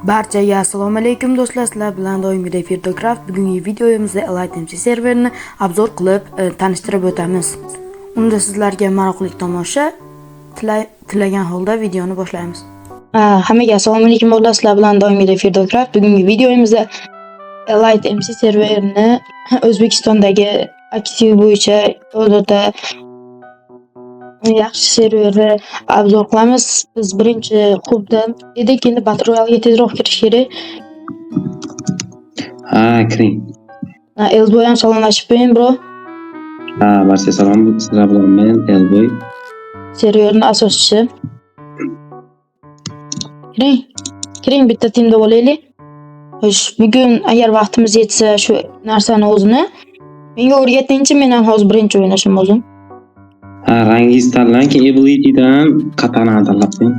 Barchaga assalomu alaykum do'stlar, sizlar bilan doimgidek Firdocraft. Bugungi videomizda Elite MC serverini obzor qilib tanishtirib o'tamiz. Unda sizlarga maroqli tomosha tilagan holda videoni boshlaymiz. Hammaga assalomu alaykum do'stlar, sizlar bilan doimgidek Firdocraft. Bugungi videomizda Elite MC serverini O'zbekistondagi aktiv bo'yicha odatda yaxshi serverni obzor qilamiz. Biz birinchi klubda edik, endi Battle Royale'ga tezroq kirish kerak. Kiring. Elboy ham salomlashib qo'ying, bro. Barcha salom, sizlar bilan men Elboy. Serverning asoschisi. Kiring bitta teamda bo'laylik. Bugun agar vaqtimiz yetsa shu narsani o'zini menga o'rgatingchi, men ham hozir birinchi o'ynashim o'zim. Rangingiz tanlang, ability'dan katana tanlab qo'ying.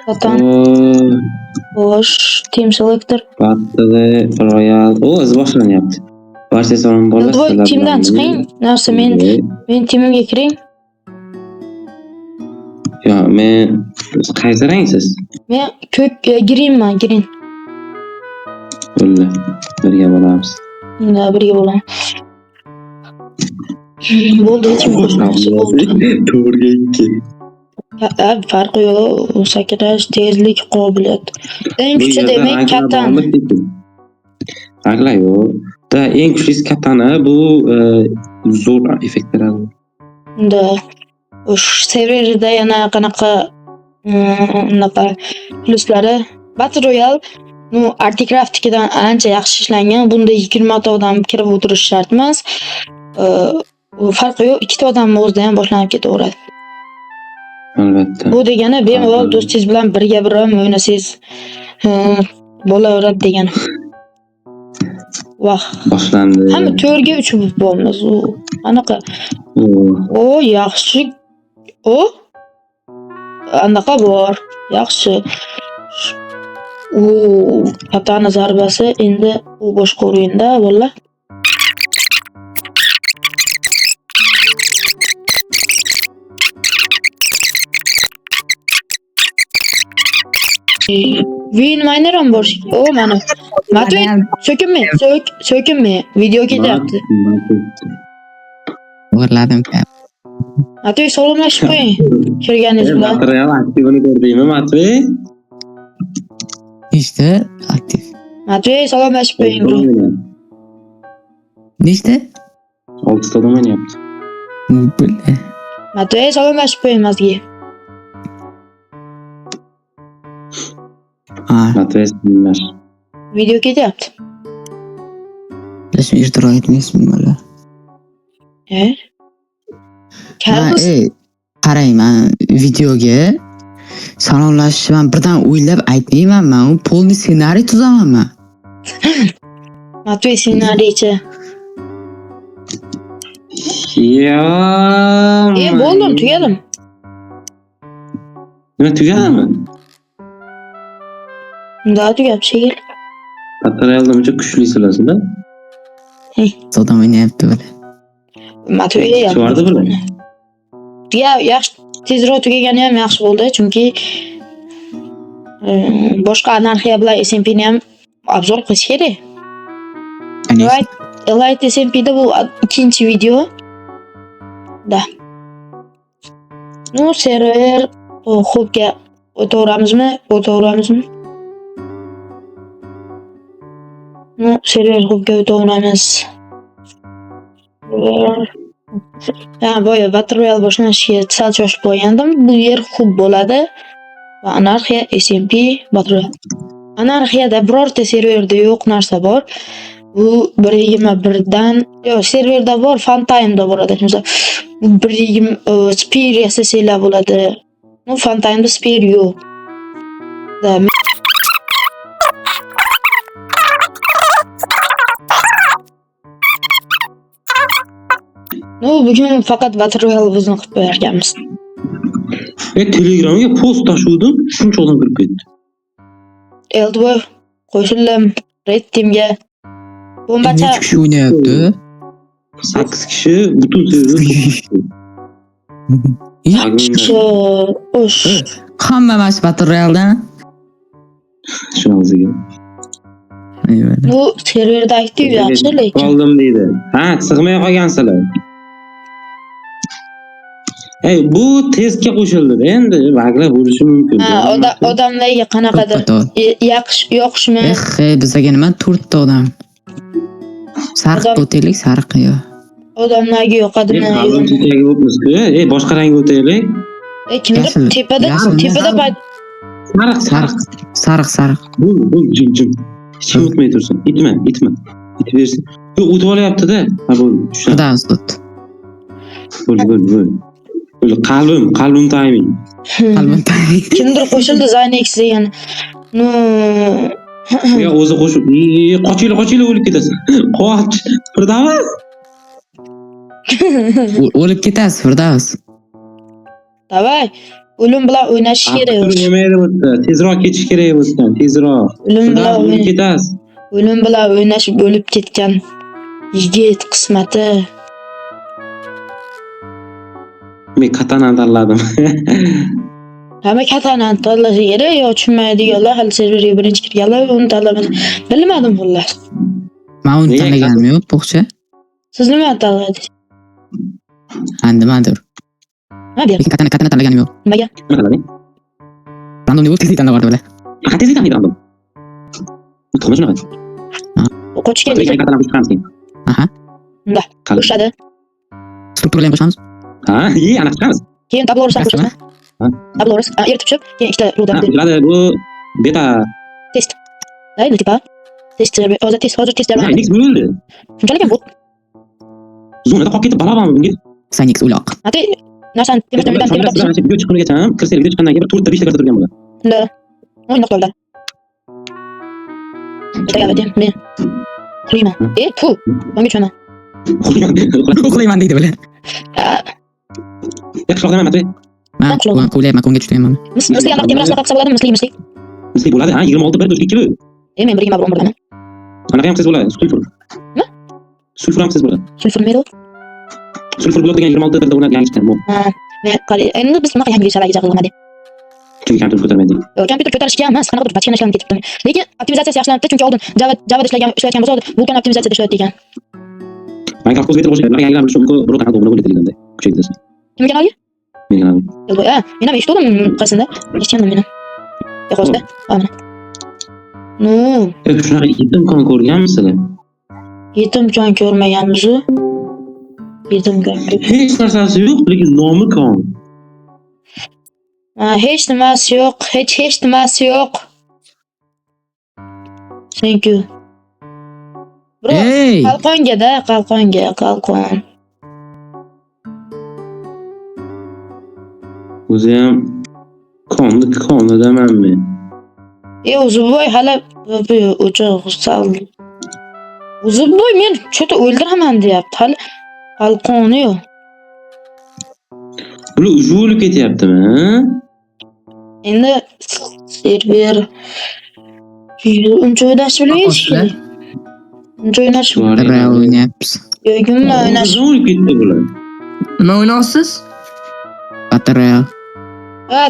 Katana. Xo'sh, team selector. Battle Royale. O'zi boshlanyapti. Barcha salom bolalar. Elboy teamdan chiqing. Narsa men teamimga kiring. Yo, men qaysi rangsiz? Men ko'k greenman, green. Bo'ldi. Birga bo'lamiz. Birga bo'lamiz. Bo'ldi, hech kim qo'shilmasa bo'ldi. To'g'riga ikki. Farqi yo'q, sakrash, tezlik, qobiliyat. Eng kuchli demak katana. Farqi yo'q. Eng kuchli katana bu zo'r effekt beradi. Unda o'sh serverda yana qanaqa plyuslari Battle Royale Articraft'dan ancha yaxshi ishlangan. Bunda 20 ta odam kirib o'tirish shart emas. Farqi yo'q, ikkita odamning o'zida ham boshlanib ketaveradi. Albatta. Bu degani bemalol do'stingiz bilan birga o'ynasangiz bo'laveradi degani. Vah, boshlandi. Hamma 4 ga 3 bo'lamiz. Anaqa. Yaxshi. Anaqa bor. Yaxshi. Katana zarbasi endi u boshqa o'yinda bo'ldi. Win miner ham bor. Mana. Matay, so'kinma. Video ketyapti. O'rladim. Matay, salomlashib qo'ying. Kirganingiz bilan. Material aktivini ko'rdingmi, Matay? Nechta aktiv? Matay, salomlashib qo'ying, bro. Nechta? 6 ta odam o'ynayapti. Bildi. Matay, salomlashib qo'ying mazga. Matay, salomlash. Video ketyapti. Lekin ishtirok etmaysizmi bular? Qarang, men videoga salomlashishni birdan o'ylab aytmayman, men u polni ssenariy tuzaman. Matay ssenariychi. Bo'ldim, tugadim. Nima tugadimi? Unda tugab shekil. Materialda uncha kuchlisizlar-da? Odam o'ynayapti bular. Matay Chivardi bular. Yaxshi, tezroq tugagani ham yaxshi bo'ldi, chunki boshqa anarxiya bilan SMP'ni ham obzor qilish kerak. Elite SMP'da bu ikkinchi video. Server hubga o'tavramizmi? Server hubga o'tavramiz. Boya Battle Royale boshlanishiga sal shoshib qo'ygandim. Bu yer hub bo'ladi. Va anarxiya SMP Battle Royale. Anarxiyada birorta serverda yo'q narsa bor. Bu 1.21dan serverda bor, Funtime'da bo'ladi. Masalan, 1.20 Spear yasasanglar bo'ladi. Funtime'da Spear yo'q. Bugun faqat Battle Royale bizni qilib qo'yarkanmiz. Telegramga post tashuvdim, shuncha odam kirib ketdi. Elboy qo'shildim Red Teamga. Bombacha. 3 kishi o'ynayapti. 8 kishi butun server. Hamma mas Battle Royale'dan Eyvallah. Bu serverda aktiv yaxshi lekin. Qoldim deydi. Ha, sig'may qolgansizlar. Ey, bu testga qo'shildi endi baglar bo'lishi mumkin. Ha, odamlarga qanaqadir yoqishmi? Bizga nima 4 ta odam. Sariq o'taylik, sariq yo. Odamlarga yoqadimi? Qalbim chechagi bo'libmiz-ku. Boshqa rang o'taylik. Kimdir tepada Sariq. Bu jim. Hech kim o'tmay tursin. Itma. Itib bersin. Yo'q, o'tib olyapti-da. Ha, bu tushadi. Xudodan sut. Bo'l. Qalbim timing. kimdir qo'shildi Zanex degan. No. Ya o'zi qo'shib, qochinglar o'lib ketasan. Qoch. Firdavs. O'lib ketasiz, Firdavs. Davay. O'lim bilan o'ynash kerak. Nimaydi bu? Tezroq ketish kerak bo'lsa, tezroq. O'lim bilan o'lib ketasiz. O'lim bilan o'ynashib o'lib ketgan yigit qismati. Men katanani tanladim. Hamma katanani tanlashi kerak, yo tushunmaydiganlar hali serverga birinchi kirganlar uni tanlamadim. Bilmadim xullas. Men uni tanlaganim yo'q, bo'xcha. Siz nima tanladingiz? Nimadir. Ha, ber. Katana tanlaganim yo'q. Nimaga? Nima tanlading? Random deb tezlik tanlab bordim. Qat'iy tanlaydi random. To'g'ri shunaqa. Qochib keldik. Katana chiqamiz. Aha. Unda. Qo'shadi. Strukturlarni qo'shamiz. Ha, ana chiqamiz. Keyin tablo o'rishdan ko'rsatma. Tablo o'rish. Eritib tushib, keyin ikkita rudan. Biladi, bu beta Test. Ayni tipa. Test. Hozir test Ya, jarayoni. Nix bo'ldi. Shunchalik ham bu. Zonada qolib ketib balaban bunga. Sanix uloq. Ate narsani temizdan Video chiqqanigacha ham, kirsa video chiqqandan keyin 4 ta 5 ta turgan bo'ladi. Unda. O'ynoq qoldi. Bitta men qilmayman. Pu. Menga tushunaman. Uxlayman deydi bular. Yaxshi qilgan Matay. Men qo'ylayman, ko'ngga tushmayman. Misli yana temir qilsa bo'ladimi? Misli. Misli bo'ladi, ha, 26 1 4 kilo. Men 1 1 1 Qanaqa ham siz bo'ladi? Sulfur. Nima? Sulfur ham siz bo'ladi. Sulfur mero. Sulfur blok degan 26 1 o'rnab yangi chiqqan bu. Ha, men qari. Endi biz bunaqa yangi sharoitga qilmadi. Chunki kompyuter ko'tarmaydi. Kompyuter ko'tarishga emas, qanaqadir bachkana ishlanib ketibdi. Lekin optimizatsiyasi yaxshilanibdi, chunki oldin Java ishlayotgan bo'lsa, Vulkan optimizatsiyada ishlayotdi ekan. Minecraft o'zbek tilida boshqa yangilar bo'lishi mumkin, biroq qanaqa bo'lib ketilganda. Kuchaytirsa. Kim kanalga? Men kanalga. Ha, men ham eshitdim qaysinda. Eshitgandim men ham. Yo'qo'sta. Mana. No, Shunaqa imkon ko'rganmisizlar? yetimjon ko'rmaganmiz. Yetimjon. Hech narsasi yo'q, lekin nomi kon. Hech nimasi yo'q, hech nimasi yo'q. Thank you. Bro, Ey! qalqon. O'zi ham konni deman men. O'ziboy hali o'choq sal. O'ziboy men cho'ta o'ldiraman deyapti. Hali qalqoni yo'q. Bular uji o'lib ketyaptimi? Endi server uncha o'ynash bilmaydi. Uncha o'ynash O'ynayapmiz. yo'g'imma o'ynash. O'lib ketdi bular. Nima o'ynayapsiz? Battle Royale. Ha,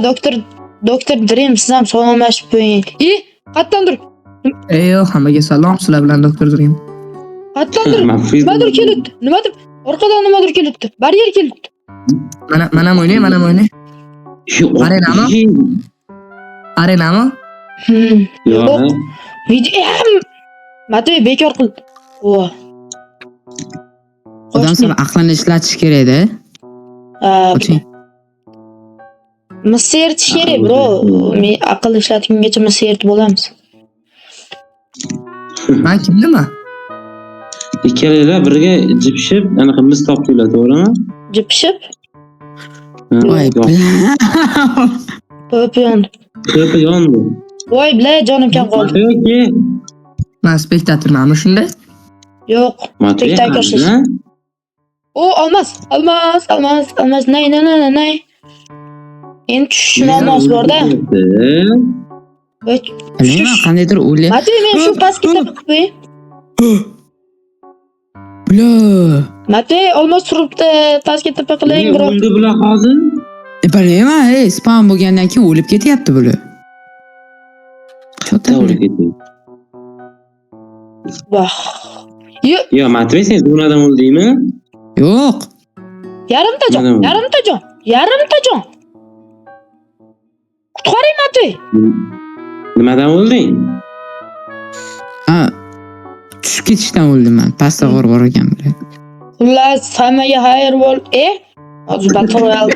Doktor Dream siz ham salomlashib qo'ying. Qayerdandir? Yo'q, hammaga salom, sizlar bilan doktor Dream. Qayerdandir? Nimadir kelibdi. Nimadir? Orqadan nimadir kelibdi. Baryer kelibdi. Mana o'ynay. Shu Arenami? Yo'q. Video Matay bekor qildi. Odam sal aqlini ishlatish kerak-da. Oching. Mis eritish kerak, bro. Men aql ishlatgungacha mis eritib bo'lamiz. Men kimnima? Ikkalalar birga jipshib, anaqa mis topdilar, to'g'rimi? Jipshib? Voy, Ko'pi yondi. Voy, bla, jonim kam qoldi. Men spektatormanmi shunda? Yo'q, spektatorsiz. Olmaz. Nay. Endi tushishim olmos bor-da. Nima qandaydir o'ylay. Matay, men shu pastga qilib qo'y. Blo. Matay, olmos turibdi. Pastga tepa qiling, bro. O'ldi bular hozir. Bilmayman, spam bo'lgandan keyin o'lib ketyapti bular. Chota o'lib ketdi. Vah. Yo, Matvey sen zonadan o'ldingmi? Yo'q. Yarimta jon, Mana bu. yarimta jon, yarimta jon. Qutqaring Matvi. Nimadan o'lding? Ha, tushib ketishdan o'ldim men. Pastda g'or bor ekan bir. Xullas, hammaga xayr bo'l. Hozir Battle Royale.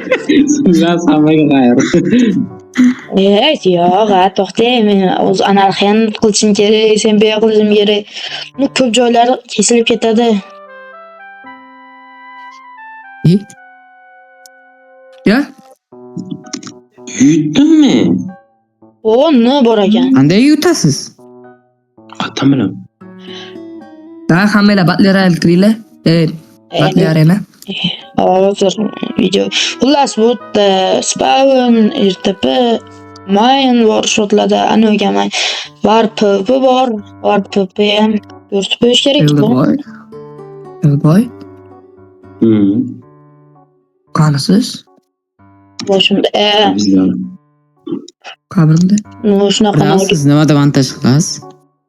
Sizlar hammaga xayr. Yo'q, to'xtang. Men o'z anarxiyani qilishim kerak, SMP qilishim kerak. Ko'p joylari kesilib ketadi. Ya? Yutdimmi? Ne bor ekan? Qanday yutasiz? Qattan bilan. Da hammanglar Battle Royale kiringlar. Battle Arena. Hozir video. Xullas, bu Spawn, RTP, Mine bor shotlarda, anoga men Warp bor, Warp ham ko'rsatib qo'yish kerak-ku. Elboy. Hmm. Qanisiz? Boshimda, Bizlar. Qabrimda. shunaqa Siz nimada montaj qilasiz?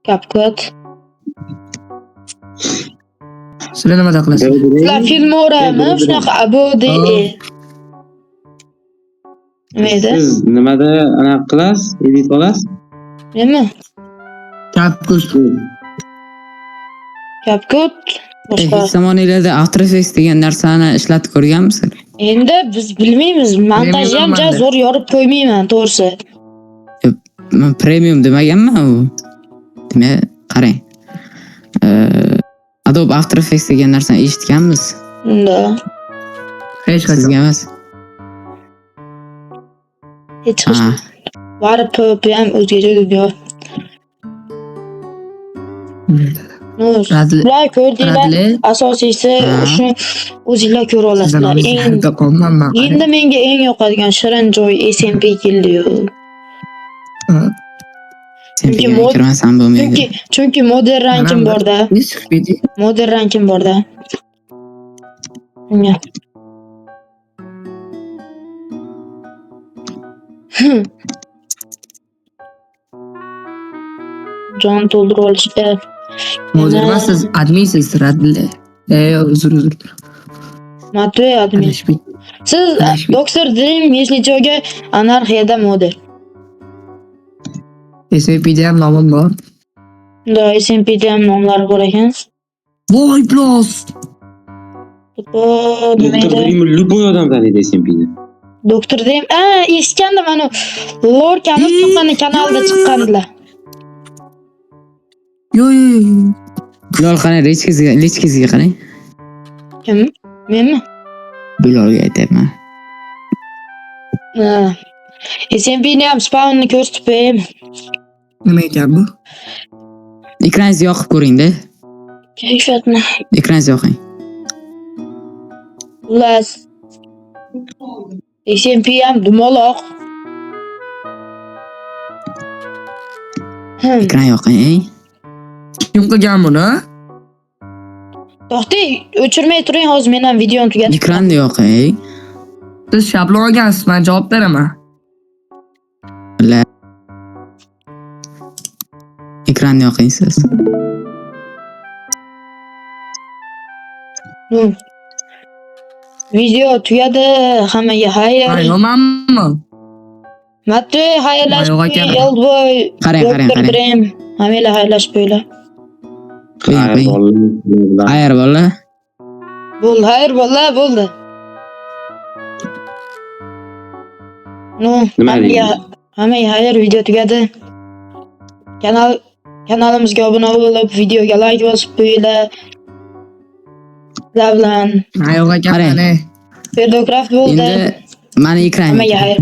CapCut. Sizlar nimada qilasiz? Sizlar Filmorami? Shunaqa abodi. Nima edi? Siz nimada anaqa qilasiz? Edit qilasiz? Nima? CapCut. CapCut. Boshqa. Hech zamonlarda After Effects degan narsani ishlatib ko'rganmisiz? Endi biz bilmaymiz. Montajni ham Bilmayman zo'r yorib qo'ymayman, to'g'risi. Men premium demaganman u. Demak, qarang. Adobe After Effects degan narsani eshitganmiz. Unda Hech qachon. Sizga emas. hech Ha, Warp ham o'zgacha dunyo. Radli. Ular ko'rdinglar. Asosiysi Ha. shuni o'zinglar ko'ra olasizlar. Sizlarga qolmanman. Endi menga eng yoqadigan shirin joy SMP keldi-yu. sen Chunki degan kirmasam bo'lmaydi. Chunki modern rankim borda. Ne chiqmaydi? Modern rankim borda. Bunga. Jon to'ldirib olishga. Hozir siz adminsiz Radli. Uzr. Matve admin. Siz Dr. Dream Yeslichoga anarxiyada model. SMP'da ham nomim bor. Da SMP'da ham nomlari bor ekan. Voy plus. Nima Doktor edi? Dream любой odam taniydi SMP'ni. Dr. Dream, eshitgandim mana Lorkamiz tuqqani kanalda chiqqandilar. Yo. Bilol qani lechkizga qarang. Kim? Menmi? Bilolga aytayapman. SMP'ni ham spawnni ko'rsatib qo'yaymi? Nima ekan bu? Ekraningizni yoqib ko'ring-da. Kayfiyatni. Ekraningizni yoqing. Xullas. SMP ham dumaloq. Ekran yoqing. Kim qilgan buni? To'xtang, o'chirmay turing, hozir men ham videoni tugatib. Ekranni yoqing. Siz shablon olgansiz, men javob beraman. Ekranni yoqing siz. Video tugadi, hammaga xayr. Yo'qmanmi? Matve xayrlashib Yo'q ekan. qo'ying, Eldboy. Qarang. Dream. Hammaga xayrlashib qo'yinglar. Xayr bolalar. Xayr bola. Bo'ldi, xayr bo'ldi, bo'ldi. Nima deydi? Hammaga xayr, video tugadi. Kanalimizga obuna bo'lib, videoga like bosib qo'yinglar. Bilan Yo'q ekan. Qarang. Ferdokraft bo'ldi. Endi mani ekranim. Hammaga xayr.